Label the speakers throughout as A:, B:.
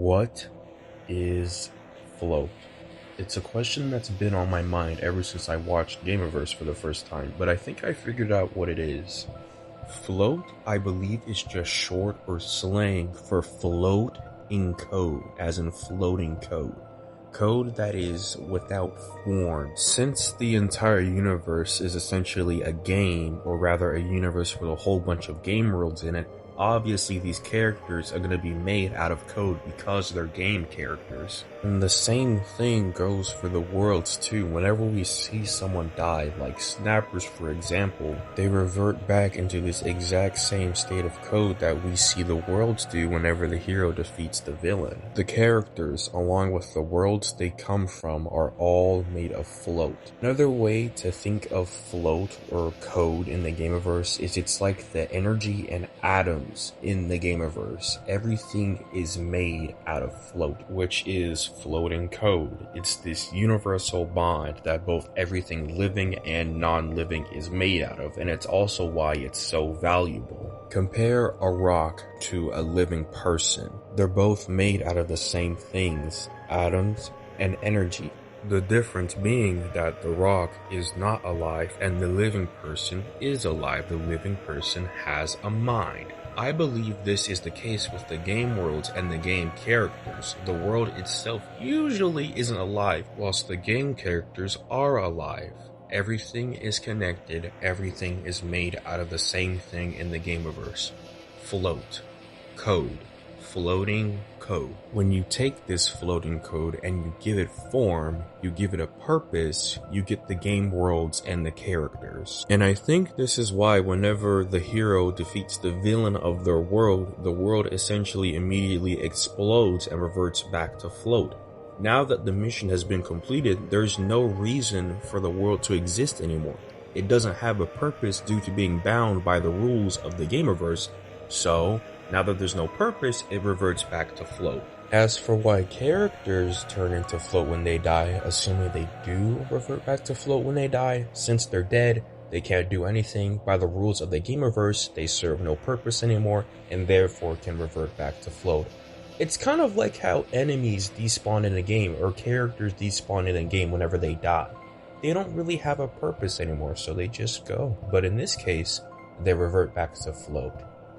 A: What is float? It's a question that's been on my mind ever since I watched Gameoverse for the first time, but I think I figured out what it is. Float, I believe, is just short or slang for float in code, as in floating code. Code that is without form. Since the entire universe is essentially a game, or rather a universe with a whole bunch of game worlds in it, obviously these characters are going to be made out of code because they're game characters. And the same thing goes for the worlds too. Whenever we see someone die, like snappers for example, they revert back into this exact same state of code that we see the worlds do whenever the hero defeats the villain. The characters, along with the worlds they come from, are all made of float. Another way to think of float or code in the Gameoverse is it's like the energy and atoms in the Gameoverse. Everything is made out of float, which is floating code. It's this universal bond that both everything living and non-living is made out of, and it's also why it's so valuable. Compare a rock to a living person. They're both made out of the same things, atoms and energy. The difference being that the rock is not alive and the living person is alive. The living person has a mind. I believe this is the case with the game worlds and the game characters. The world itself usually isn't alive, whilst the game characters are alive. Everything is connected, everything is made out of the same thing in the Gameoverse. Float. Code. Floating code. When you take this floating code and you give it form, you give it a purpose, you get the game worlds and the characters. And I think this is why whenever the hero defeats the villain of their world, the world essentially immediately explodes and reverts back to float. Now that the mission has been completed, there's no reason for the world to exist anymore. It doesn't have a purpose due to being bound by the rules of the Gameoverse, so now that there's no purpose, it reverts back to float. As for why characters turn into float when they die, assuming they do revert back to float when they die, since they're dead, they can't do anything. By the rules of the Gameoverse, they serve no purpose anymore, and therefore can revert back to float. It's kind of like how enemies despawn in a game, or characters despawn in a game whenever they die. They don't really have a purpose anymore, so they just go. But in this case, they revert back to float.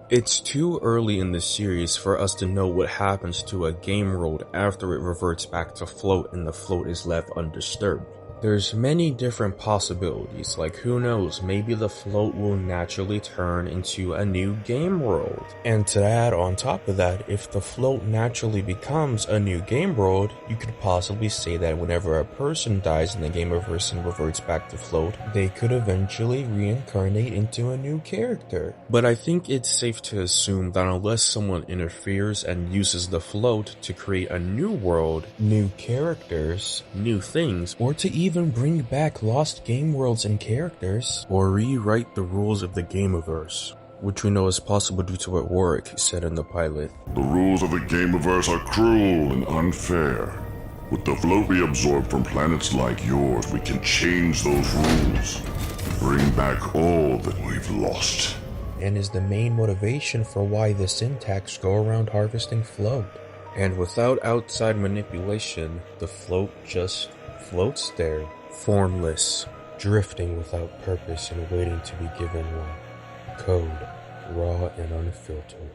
A: It's too early in the series for us to know what happens to a game world after it reverts back to float and the float is left undisturbed. There's many different possibilities, like who knows, maybe the float will naturally turn into a new game world. And to add on top of that, if the float naturally becomes a new game world, you could possibly say that whenever a person dies in the Gameoverse and reverts back to float, they could eventually reincarnate into a new character. But I think it's safe to assume that unless someone interferes and uses the float to create a new world, new characters, new things, or to even bring back lost game worlds and characters, or rewrite the rules of the Gameoverse, which we know is possible due to what Warwick said in the pilot.
B: The rules of the Gameoverse are cruel and unfair. With the float we absorb from planets like yours, we can change those rules. Bring back all that we've lost.
A: And is the main motivation for why the Syntax go around harvesting float. And without outside manipulation, the float just floats there, formless, drifting without purpose and waiting to be given one. Code, raw and unfiltered.